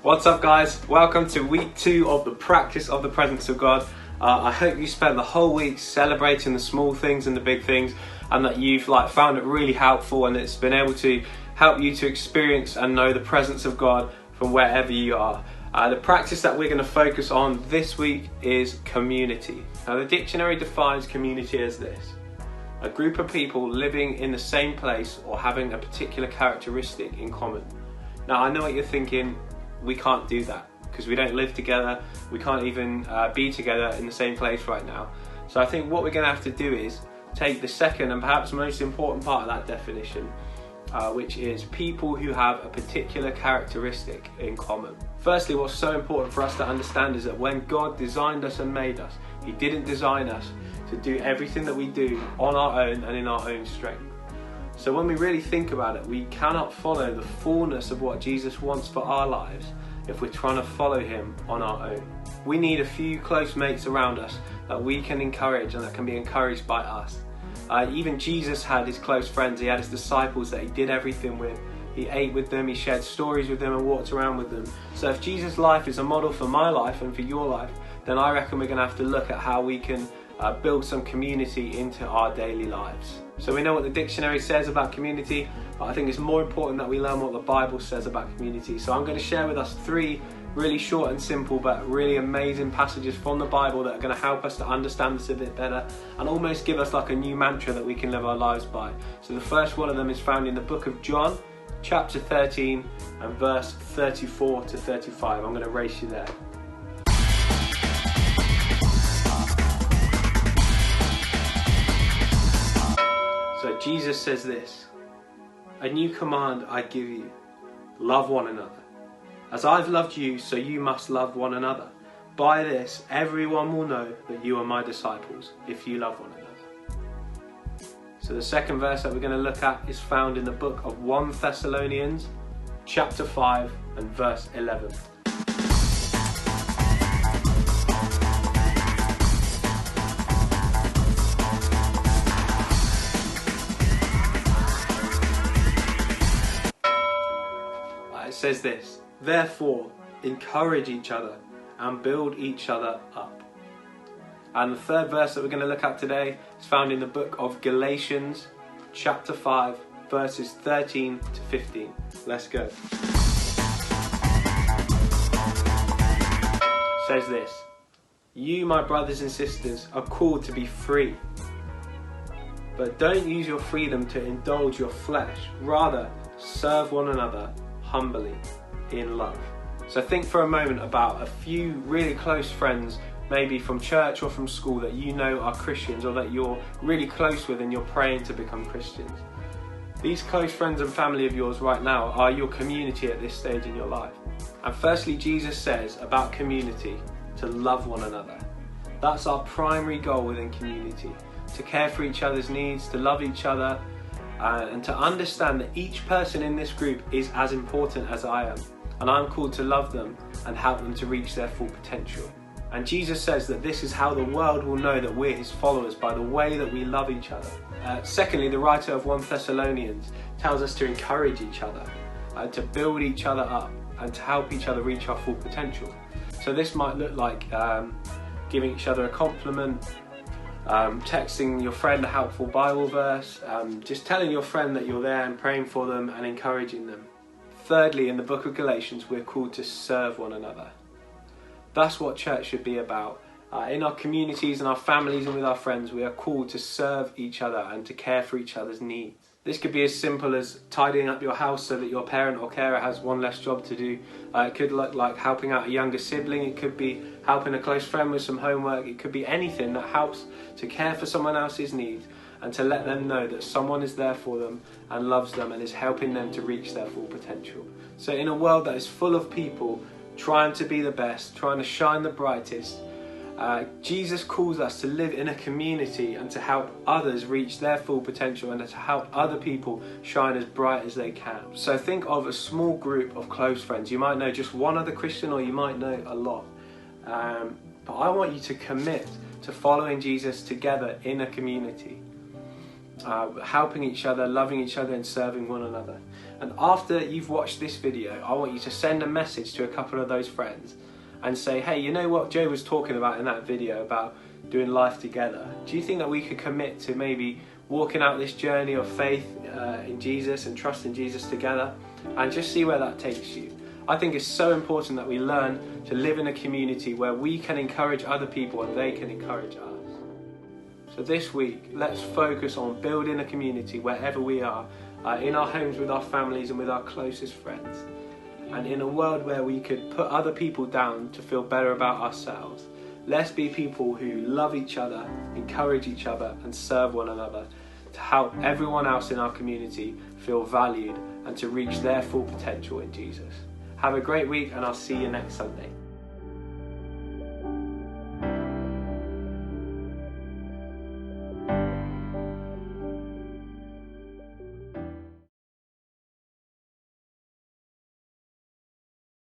What's up, guys? Welcome to week 2 of the practice of the presence of God. I hope you spent the whole week celebrating the small things and the big things, and that you've found it really helpful, and it's been able to help you to experience and know the presence of God from wherever you are. The practice that we're going to focus on this week is community. Now, the dictionary defines community as this: a group of people living in the same place or having a particular characteristic in common. Now, I know what you're thinking. We can't do that because we don't live together. We can't even be together in the same place right now. So I think what we're going to have to do is take the second and perhaps most important part of that definition, which is people who have a particular characteristic in common. Firstly, what's so important for us to understand is that when God designed us and made us, He didn't design us to do everything that we do on our own and in our own strength. So when we really think about it, we cannot follow the fullness of what Jesus wants for our lives if we're trying to follow Him on our own. We need a few close mates around us that we can encourage and that can be encouraged by us. Even Jesus had His close friends. He had His disciples that He did everything with. He ate with them, He shared stories with them and walked around with them. So if Jesus' life is a model for my life and for your life, then I reckon we're going to have to look at how we can build some community into our daily lives. So we know what the dictionary says about community, but I think it's more important that we learn what the Bible says about community. So I'm going to share with us 3 really short and simple but really amazing passages from the Bible that are going to help us to understand this a bit better and almost give us like a new mantra that we can live our lives by. So the first one of them is found in the book of John, chapter 13 and verse 34 to 35. I'm going to race you there. So Jesus says this: "A new command I give you, love one another. As I've loved you, so you must love one another. By this, everyone will know that you are my disciples, if you love one another." So the second verse that we're going to look at is found in the book of 1 Thessalonians, chapter 5 and verse 11. It says this: "Therefore, encourage each other and build each other up." And the third verse that we're going to look at today is found in the book of Galatians, chapter 5, verses 13 to 15. Let's go. It says this: "You, my brothers and sisters, are called to be free. But don't use your freedom to indulge your flesh. Rather, serve one another humbly in love." So think for a moment about a few really close friends, maybe from church or from school, that you know are Christians or that you're really close with and you're praying to become Christians. These close friends and family of yours right now are your community at this stage in your life. And firstly, Jesus says about community to love one another. That's our primary goal within community: to care for each other's needs, to love each other, and to understand that each person in this group is as important as I am, and I'm called to love them and help them to reach their full potential. And Jesus says that this is how the world will know that we're His followers, by the way that we love each other. Secondly, the writer of 1 Thessalonians tells us to encourage each other, to build each other up, and to help each other reach our full potential. So this might look like giving each other a compliment, texting your friend a helpful Bible verse, just telling your friend that you're there and praying for them and encouraging them. Thirdly, in the book of Galatians, we're called to serve one another. That's what church should be about. In our communities and our families and with our friends, we are called to serve each other and to care for each other's needs. This could be as simple as tidying up your house so that your parent or carer has one less job to do. It could look like helping out a younger sibling. It could be helping a close friend with some homework. It could be anything that helps to care for someone else's needs and to let them know that someone is there for them and loves them and is helping them to reach their full potential. So in a world that is full of people trying to be the best, trying to shine the brightest, Jesus calls us to live in a community and to help others reach their full potential and to help other people shine as bright as they can. So think of a small group of close friends. You might know just one other Christian, or you might know a lot. But I want you to commit to following Jesus together in a community, helping each other, loving each other and serving one another. And after you've watched this video, I want you to send a message to a couple of those friends and say, hey, you know what Joe was talking about in that video about doing life together? Do you think that we could commit to maybe walking out this journey of faith in Jesus and trusting Jesus together, and just see where that takes you? I think it's so important that we learn to live in a community where we can encourage other people and they can encourage us. So this week, let's focus on building a community wherever we are, in our homes, with our families and with our closest friends. And in a world where we could put other people down to feel better about ourselves, let's be people who love each other, encourage each other and serve one another to help everyone else in our community feel valued and to reach their full potential in Jesus. Have a great week, and I'll see you next Sunday.